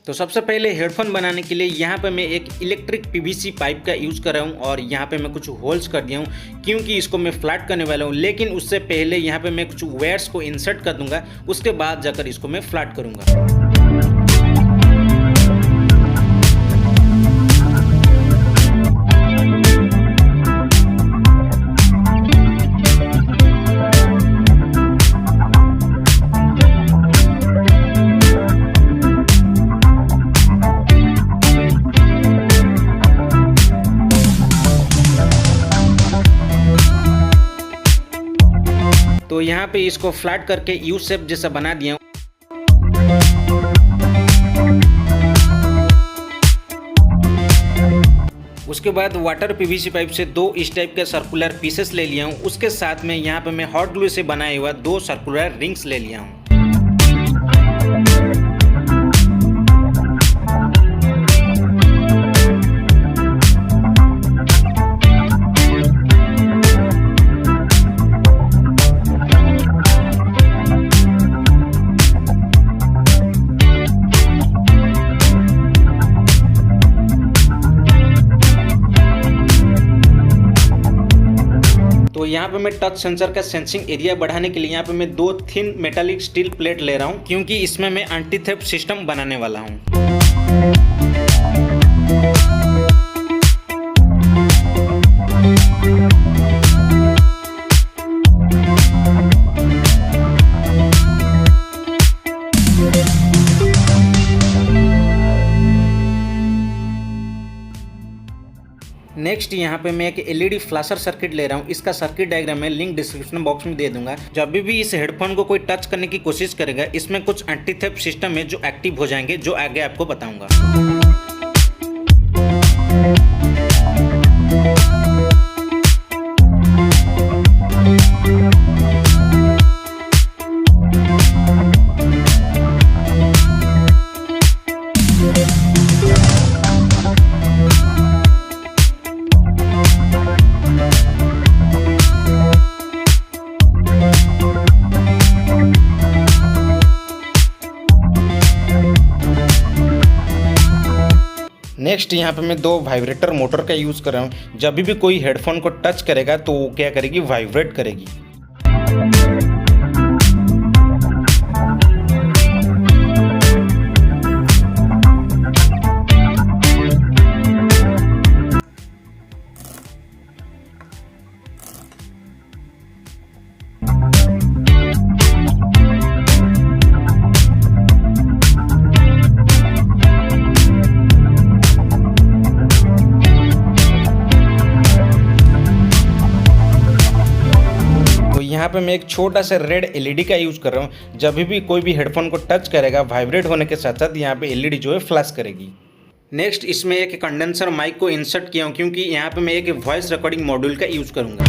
तो सबसे पहले हेडफोन बनाने के लिए यहाँ पे मैं एक इलेक्ट्रिक पीवीसी पाइप का यूज़ कर रहा हूँ और यहाँ पे मैं कुछ होल्स कर दिया हूँ क्योंकि इसको मैं फ्लैट करने वाला हूँ। लेकिन उससे पहले यहाँ पे मैं कुछ वायर्स को इंसर्ट कर दूंगा, उसके बाद जाकर इसको मैं फ्लैट करूँगा। तो यहाँ पे इसको फ्लैट करके यू शेप जैसा बना दिया हूँ। उसके बाद वाटर पीवीसी पाइप से दो इस टाइप के सर्कुलर पीसेस ले लिया हूँ। उसके साथ में यहाँ पे मैं हॉट ग्लू से बनाए हुआ दो सर्कुलर रिंग्स ले लिया हूँ। तो यहाँ पे मैं टच सेंसर का सेंसिंग एरिया बढ़ाने के लिए यहाँ पे मैं दो थिन मेटालिक स्टील प्लेट ले रहा हूँ क्योंकि इसमें मैं एंटी थेफ्ट सिस्टम बनाने वाला हूँ। नेक्स्ट यहाँ पे मैं एक एलईडी फ्लैशर सर्किट ले रहा हूँ। इसका सर्किट डायग्राम मैं लिंक डिस्क्रिप्शन बॉक्स में दे दूंगा। जब भी इस हेडफोन को कोई टच करने की कोशिश करेगा, इसमें कुछ एंटी थेफ्ट सिस्टम है जो एक्टिव हो जाएंगे, जो आगे आपको बताऊंगा। नेक्स्ट यहाँ पे मैं दो वाइब्रेटर मोटर का यूज़ कर रहा हूँ। जब भी कोई हेडफोन को टच करेगा तो वो क्या करेगी, वाइब्रेट करेगी। यहाँ पे मैं एक छोटा सा रेड एलईडी का यूज़ कर रहा हूँ। जब भी कोई भी हेडफोन को टच करेगा, वाइब्रेट होने के साथ साथ यहाँ पे एलईडी जो है फ्लैश करेगी। नेक्स्ट इसमें एक कंडेंसर माइक को इंसर्ट किया हूँ क्योंकि यहाँ पे मैं एक वॉइस रिकॉर्डिंग मॉड्यूल का यूज़ करूँगा।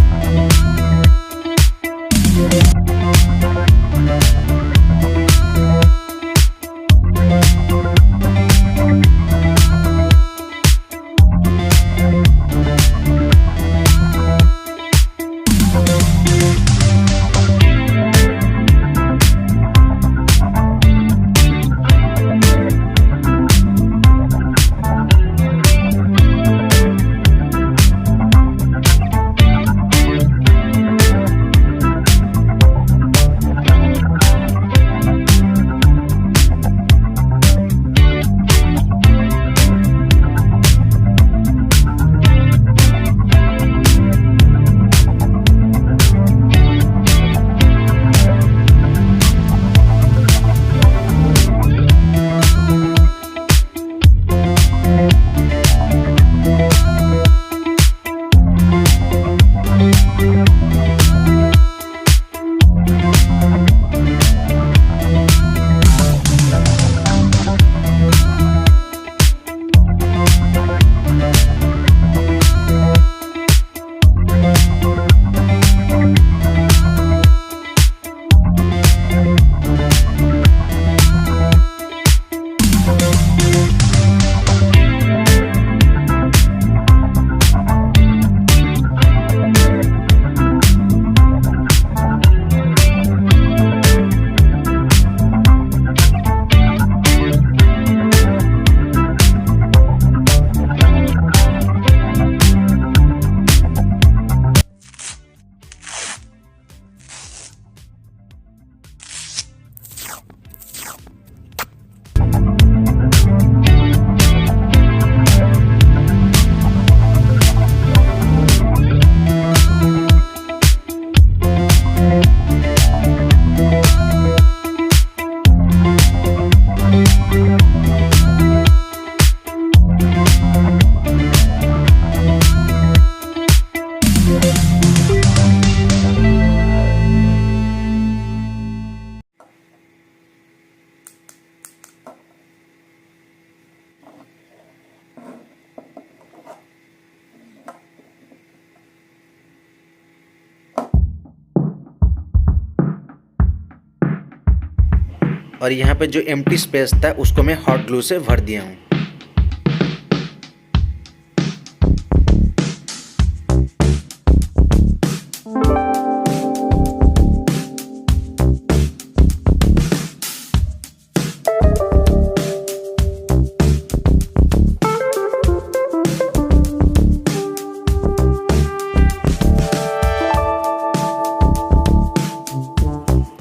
और यहाँ पे जो एम्प्टी स्पेस था उसको मैं हॉट ग्लू से भर दिया हूँ।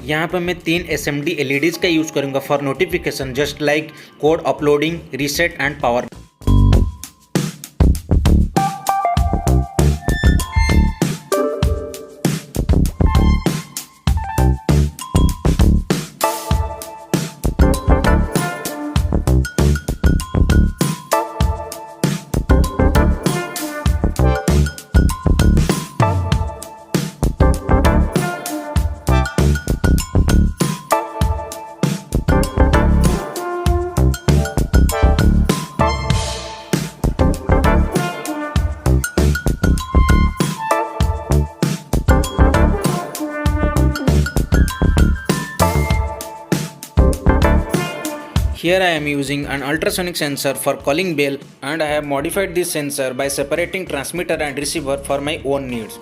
यहाँ पर मैं 3 SMD LEDs का यूज़ करूँगा for notification just like code uploading, reset and power. Here I am using an ultrasonic sensor for calling bell, and I have modified this sensor by separating transmitter and receiver for my own needs.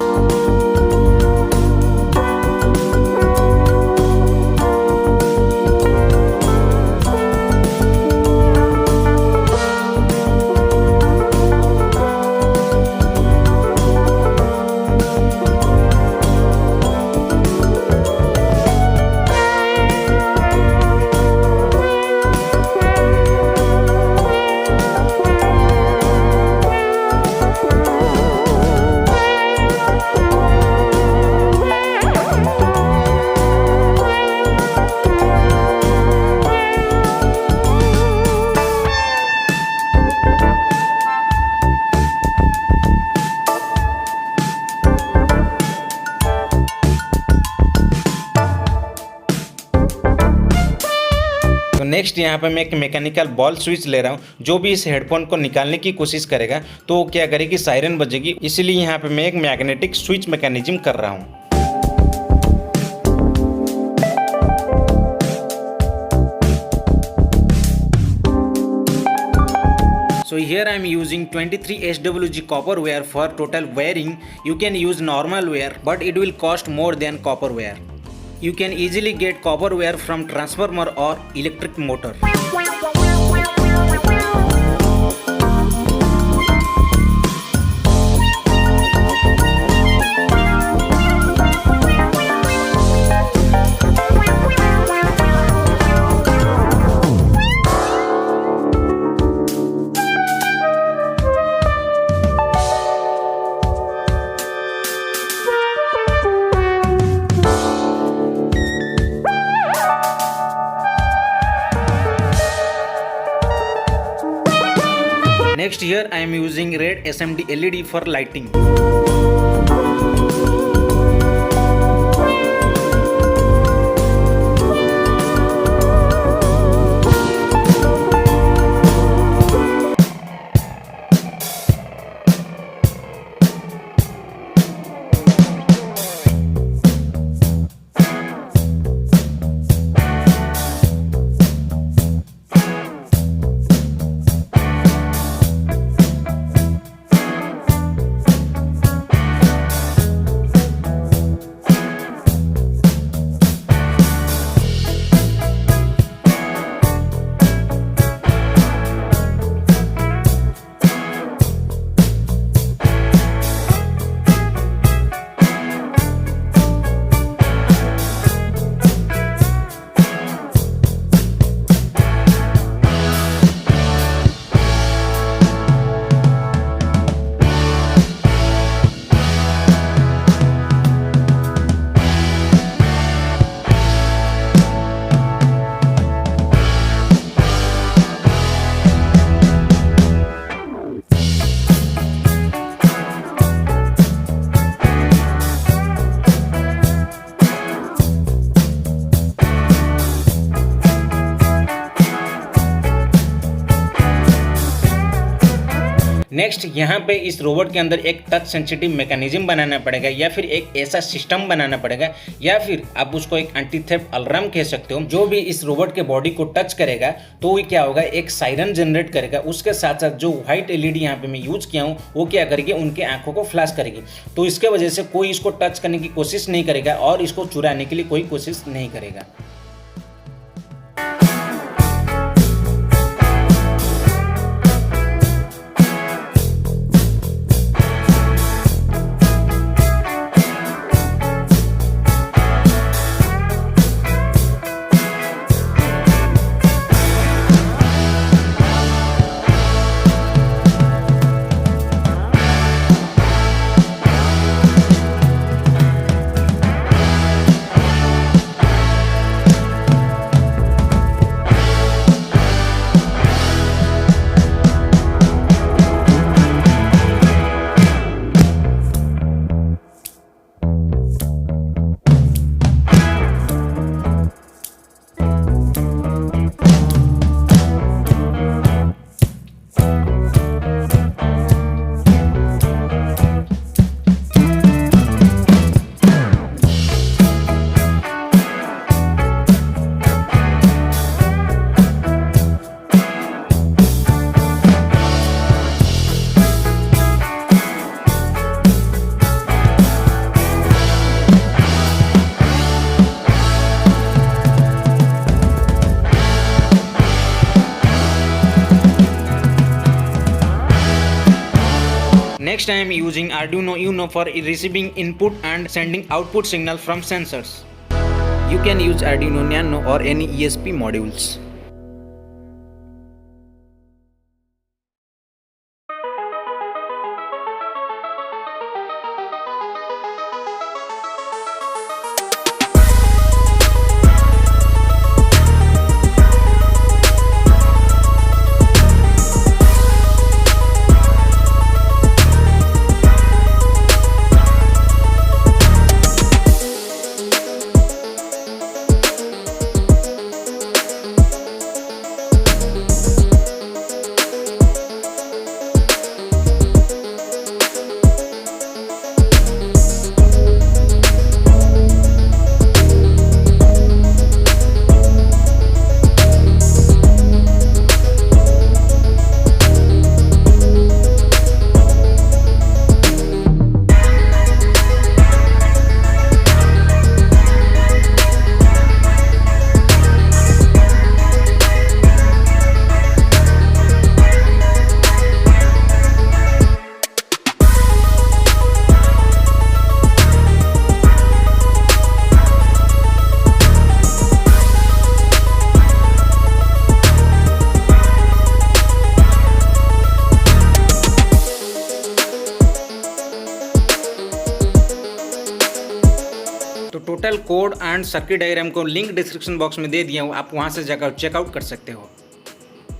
Next यहाँ पे मैं एक mechanical ball switch ले रहा हूँ। जो भी इस हेडफोन को निकालने की कोशिश करेगा तो क्या करेगी, सायरन बजेगी, इसलिए यहाँ पे मैं एक मैग्नेटिक स्विच मैकेनिज्म कर रहा हूँ। So here I am using 23 SWG copper wire for total wiring. You can use normal wire, but it will cost more than copper wire. You can easily get copper wire from transformer or electric motor. Next here I am using red SMD LED for lighting. Next यहाँ पे इस robot के अंदर एक touch sensitive mechanism बनाना पड़ेगा या फिर एक ऐसा सिस्टम बनाना पड़ेगा या फिर आप उसको एक एंटी थेफ्ट अलार्म कह सकते हो। जो भी इस रोबोट के बॉडी को टच करेगा तो वो क्या होगा, एक सायरन जनरेट करेगा। उसके साथ साथ जो व्हाइट एलईडी यहाँ पे मैं यूज किया हूँ वो क्या करेगी, उनके आंखों को फ्लैश करेगी। तो इसके वजह से कोई इसको टच करने की कोशिश नहीं करेगा और इसको चुराने के लिए कोई कोशिश नहीं करेगा। Next, I am using Arduino Uno for receiving input and sending output signal from sensors. You can use Arduino Nano or any ESP modules. तो total code and circuit diagram को लिंक डिस्क्रिप्शन बॉक्स में दे दिया हूँ, आप वहाँ से जाकर checkout कर सकते हो।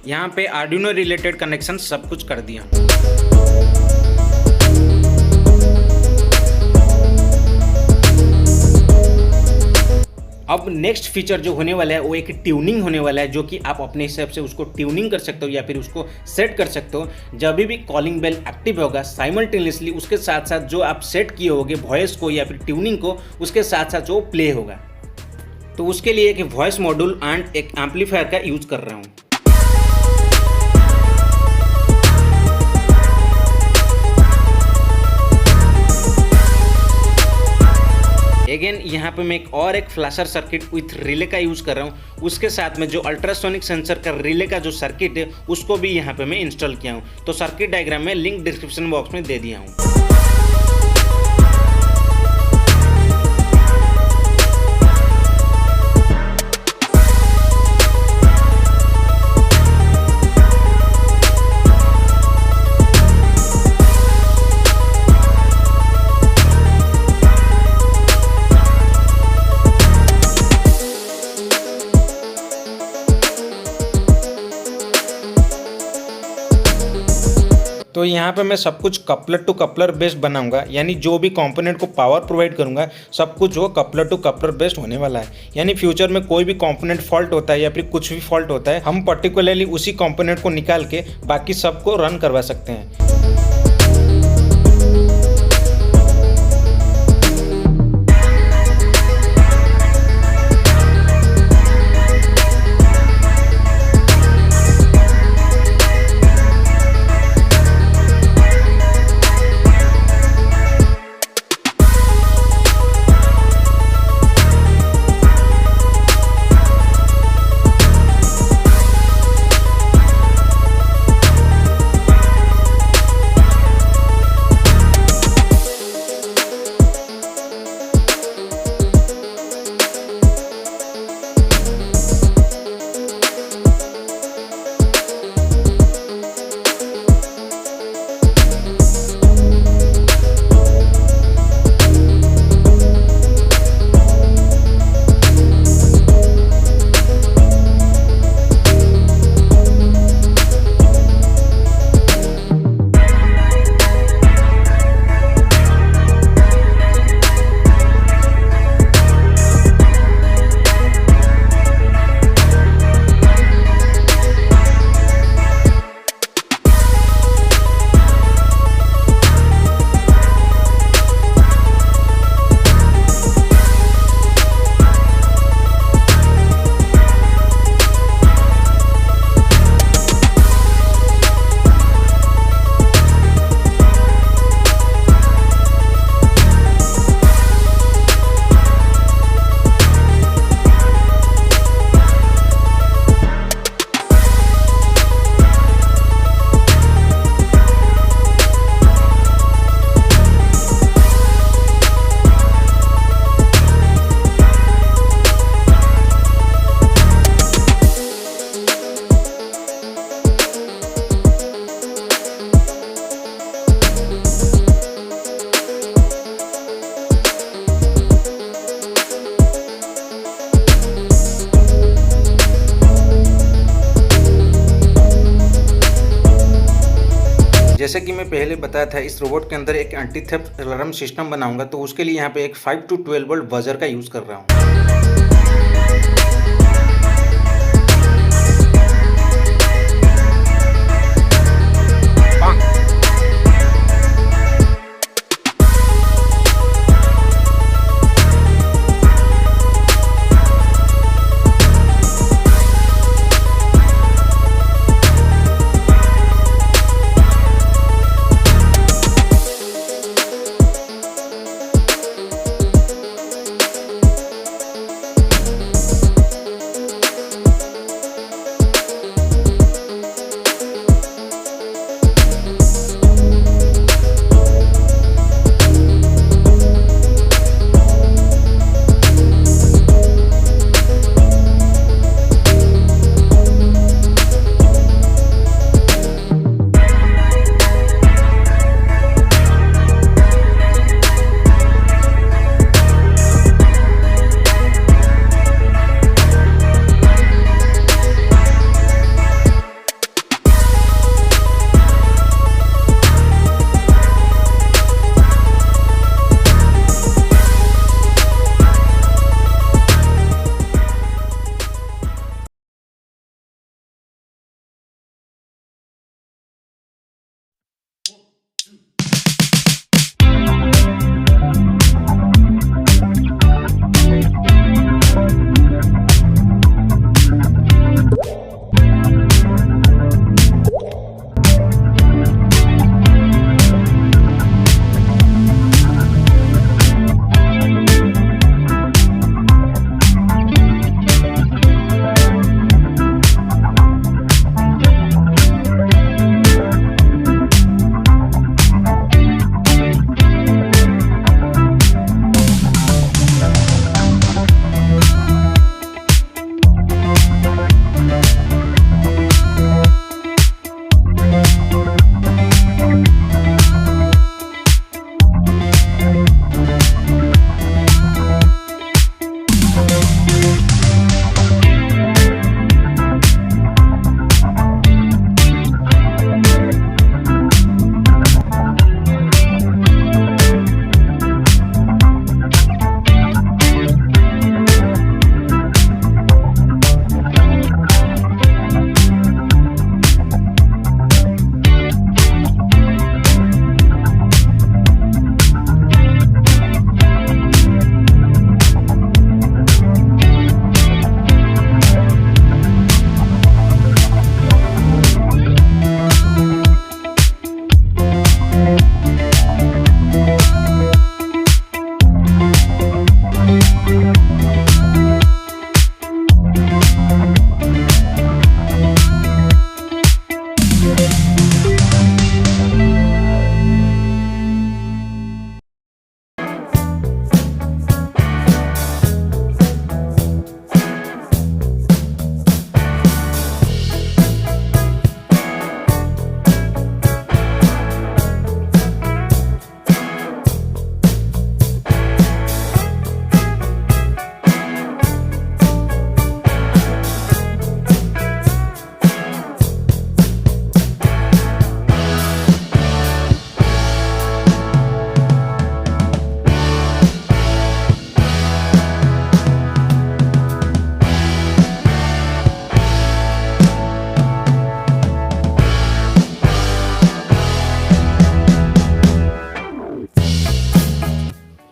यहाँ पे आर्डिनो रिलेटेड कनेक्शन सब कुछ कर दिया। अब नेक्स्ट फीचर जो होने वाला है वो एक ट्यूनिंग होने वाला है, जो कि आप अपने हिसाब से उसको ट्यूनिंग कर सकते हो या फिर उसको सेट कर सकते हो। जब भी कॉलिंग बेल एक्टिव होगा साइमल्टेनियसली उसके साथ साथ जो आप सेट किए होगे वॉइस को या फिर ट्यूनिंग को, उसके साथ साथ जो प्ले होगा। तो उसके लिए एक वॉइस मॉड्यूल एंड एक एम्पलीफायर का यूज कर रहा हूँ। अगेन यहाँ पे मैं एक फ्लैशर सर्किट विथ रिले का यूज़ कर रहा हूँ। उसके साथ में जो अल्ट्रासोनिक सेंसर का रिले का जो सर्किट है उसको भी यहाँ पे मैं इंस्टॉल किया हूँ। तो सर्किट डायग्राम में लिंक डिस्क्रिप्शन बॉक्स में दे दिया हूँ। तो यहाँ पे मैं सब कुछ कपलर टू कपलर बेस्ड बनाऊंगा, यानी जो भी कंपोनेंट को पावर प्रोवाइड करूंगा सब कुछ वो कपलर टू कपलर बेस्ड होने वाला है। यानी फ्यूचर में कोई भी कंपोनेंट फॉल्ट होता है या फिर कुछ भी फॉल्ट होता है, हम पर्टिकुलरली उसी कंपोनेंट को निकाल के बाकी सबको रन करवा सकते हैं। जैसे कि मैं पहले बताया था, इस रोबोट के अंदर एक एंटी थेफ्ट अलार्म सिस्टम बनाऊंगा, तो उसके लिए यहाँ पे एक 5 to 12 वोल्ट बजर का यूज़ कर रहा हूँ।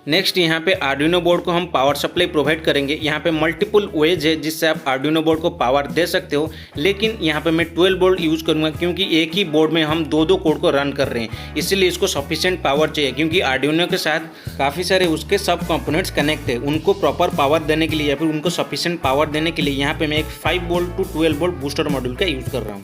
नेक्स्ट यहाँ पे आर्डिनो बोर्ड को हम पावर सप्लाई प्रोवाइड करेंगे। यहाँ पे मल्टीपल वेज है जिससे आप आर्डिनो बोर्ड को पावर दे सकते हो, लेकिन यहाँ पे मैं 12 वोल्ट यूज़ करूँगा क्योंकि एक ही बोर्ड में हम दो कोड को रन कर रहे हैं, इसीलिए इसको सफिशिएंट पावर चाहिए। क्योंकि आर्डिनो के साथ काफ़ी सारे उसके सब कंपोनेंट्स कनेक्ट है, उनको प्रॉपर पावर देने के लिए या फिर उनको सफिशिएंट पावर देने के लिए यहाँ पर मैं एक 5 volt to 12 volt booster module का यूज़ कर रहा हूँ।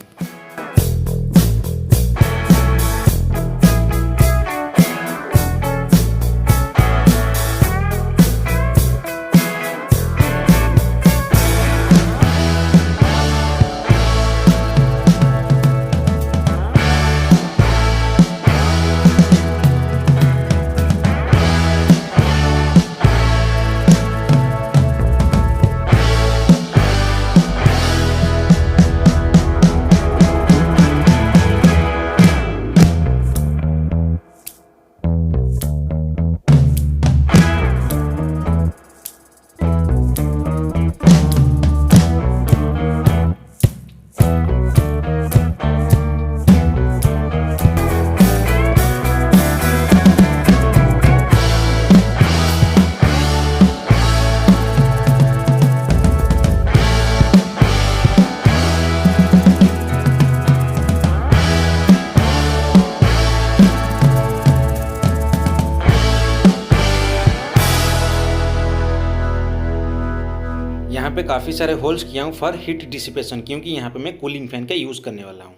यहाँ पे काफ़ी सारे होल्स किया हूँ फॉर हीट डिसिपेशन, क्योंकि यहाँ पे मैं कूलिंग फैन का यूज़ करने वाला हूँ।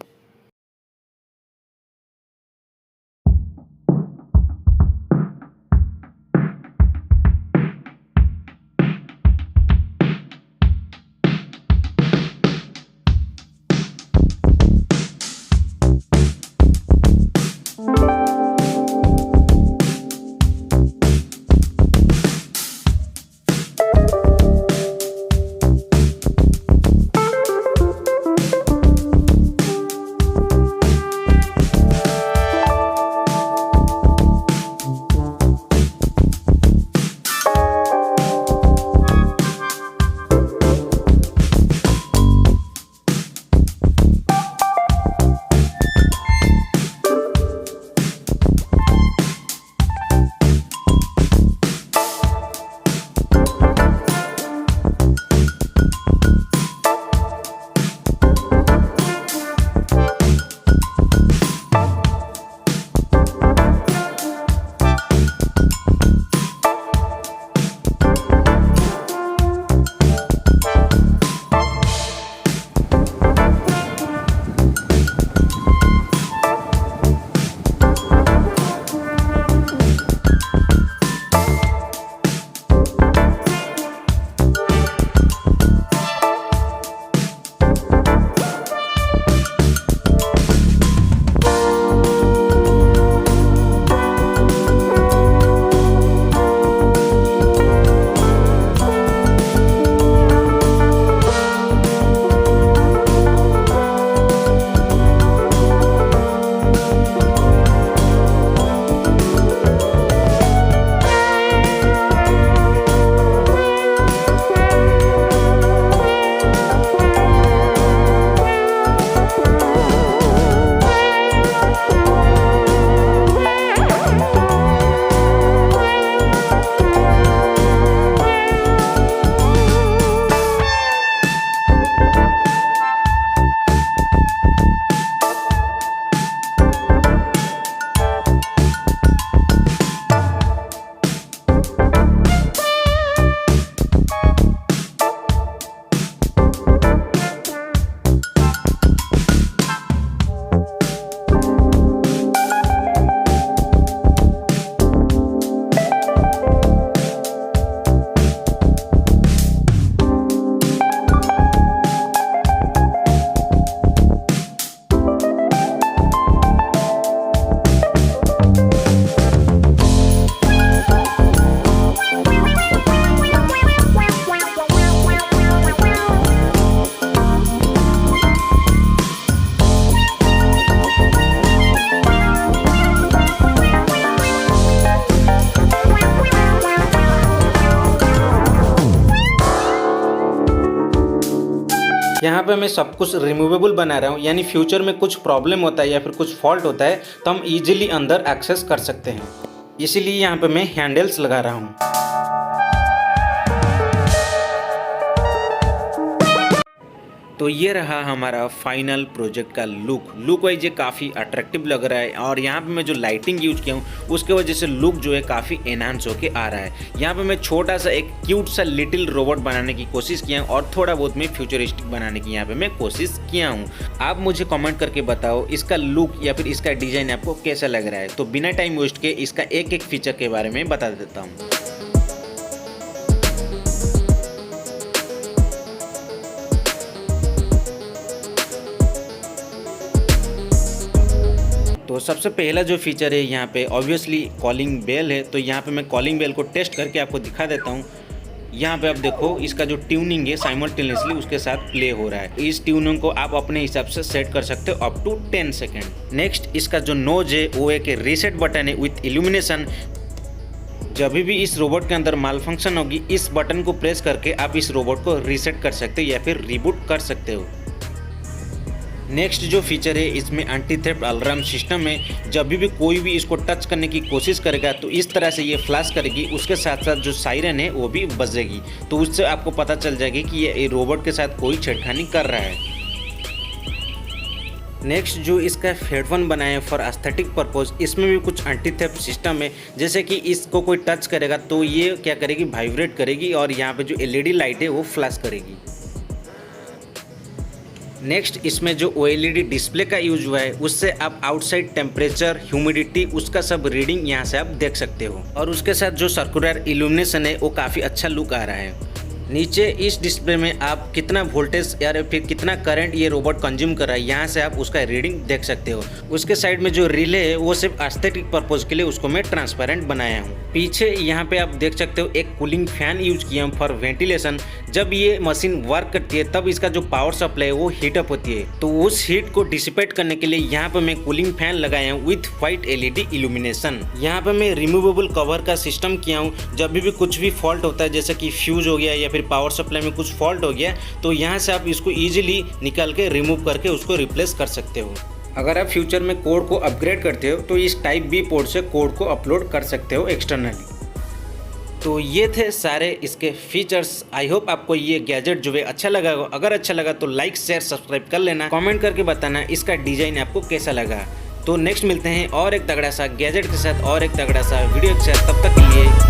यहाँ पे मैं सब कुछ रिमूवेबल बना रहा हूँ, यानी फ्यूचर में कुछ प्रॉब्लम होता है या फिर कुछ फॉल्ट होता है तो हम इजीली अंदर एक्सेस कर सकते हैं। इसीलिए यहाँ पे मैं हैंडल्स लगा रहा हूँ। तो ये रहा हमारा फाइनल प्रोजेक्ट का लुक वाइज ये काफ़ी अट्रैक्टिव लग रहा है और यहाँ पे मैं जो लाइटिंग यूज किया हूँ उसके वजह से लुक जो है काफ़ी एनहांस होके आ रहा है। यहाँ पे मैं छोटा सा एक क्यूट सा लिटिल रोबोट बनाने की कोशिश किया हूँ और थोड़ा बहुत मैं फ्यूचरिस्टिक बनाने की यहाँ पे मैं कोशिश किया हूँ। आप मुझे कमेंट करके बताओ इसका लुक या फिर इसका डिज़ाइन आपको कैसा लग रहा है। तो बिना टाइम वेस्ट के इसका एक एक फीचर के बारे में बता देता हूँ। तो सबसे पहला जो फीचर है यहाँ पे ऑब्वियसली कॉलिंग बेल है। तो यहाँ पे मैं कॉलिंग बेल को टेस्ट करके आपको दिखा देता हूँ। यहाँ पे आप देखो इसका जो ट्यूनिंग है साइमल्टेनियसली उसके साथ प्ले हो रहा है। इस ट्यूनिंग को आप अपने हिसाब से सेट कर सकते हो अप टू 10 सेकेंड। नेक्स्ट इसका जो नोज है वो एक रीसेट बटन है विथ इल्यूमिनेशन। जब भी इस रोबोट के अंदर माल फंक्शन होगी इस बटन को प्रेस करके आप इस रोबोट को रीसेट कर सकते हो या फिर रिबूट कर सकते हो। नेक्स्ट जो फीचर है इसमें एंटी थेफ्ट अलार्म सिस्टम है। जब भी कोई भी इसको टच करने की कोशिश करेगा तो इस तरह से ये फ्लैश करेगी, उसके साथ साथ जो सायरन है वो भी बजेगी। तो उससे आपको पता चल जाएगी कि ये रोबोट के साथ कोई छेड़खानी कर रहा है। नेक्स्ट जो इसका हेडफोन बनाया है फॉर एस्थेटिक पर्पज, इसमें भी कुछ एंटी थेफ्ट सिस्टम है। जैसे कि इसको कोई टच करेगा तो ये क्या करेगी, वाइब्रेट करेगी और यहाँ पे जो एलईडी लाइट है वो फ्लैश करेगी। नेक्स्ट इसमें जो OLED डिस्प्ले का यूज हुआ है उससे आप आउटसाइड टेम्परेचर, ह्यूमिडिटी उसका सब रीडिंग यहाँ से आप देख सकते हो और उसके साथ जो सर्कुलर इल्यूमिनेशन है वो काफ़ी अच्छा लुक आ रहा है। नीचे इस डिस्प्ले में आप कितना वोल्टेज या फिर कितना करंट ये रोबोट कंज्यूम कर रहा है यहाँ से आप उसका रीडिंग देख सकते हो। उसके साइड में जो रिले है वो सिर्फ एस्थेटिक पर्पज के लिए उसको मैं ट्रांसपेरेंट बनाया हूँ। पीछे यहाँ पे आप देख सकते हो एक कूलिंग फैन यूज किया हूँ फॉर वेंटिलेशन। जब ये मशीन वर्क करती है तब इसका जो पावर सप्लाई है वो हीटअप होती है, तो उस हीट को डिसिपेट करने के लिए यहाँ पे मैं कूलिंग फैन लगाया हूँ विथ व्हाइट LED इल्यूमिनेशन। यहाँ पे मैं रिमूवेबल कवर का सिस्टम किया हूँ। जब भी कुछ भी फॉल्ट होता है जैसे कि फ्यूज हो गया या फिर पावर सप्लाई में कुछ फॉल्ट हो गया तो यहाँ से आप इसको इजीली निकाल के रिमूव करके उसको रिप्लेस कर सकते हो। अगर आप फ्यूचर में कोड को अपग्रेड करते हो तो इस टाइप बी पोर्ट से कोड को अपलोड कर सकते हो एक्सटर्नली। तो ये थे सारे इसके फीचर्स। आई होप आपको ये गैजेट जो है अच्छा लगा हो। अगर अच्छा लगा तो लाइक शेयर सब्सक्राइब कर लेना। कमेंट करके बताना इसका डिजाइन आपको कैसा लगा। तो नेक्स्ट मिलते हैं और एक तगड़ा सा गैजेट के साथ और एक तगड़ा सा वीडियो के साथ। तब तक के लिए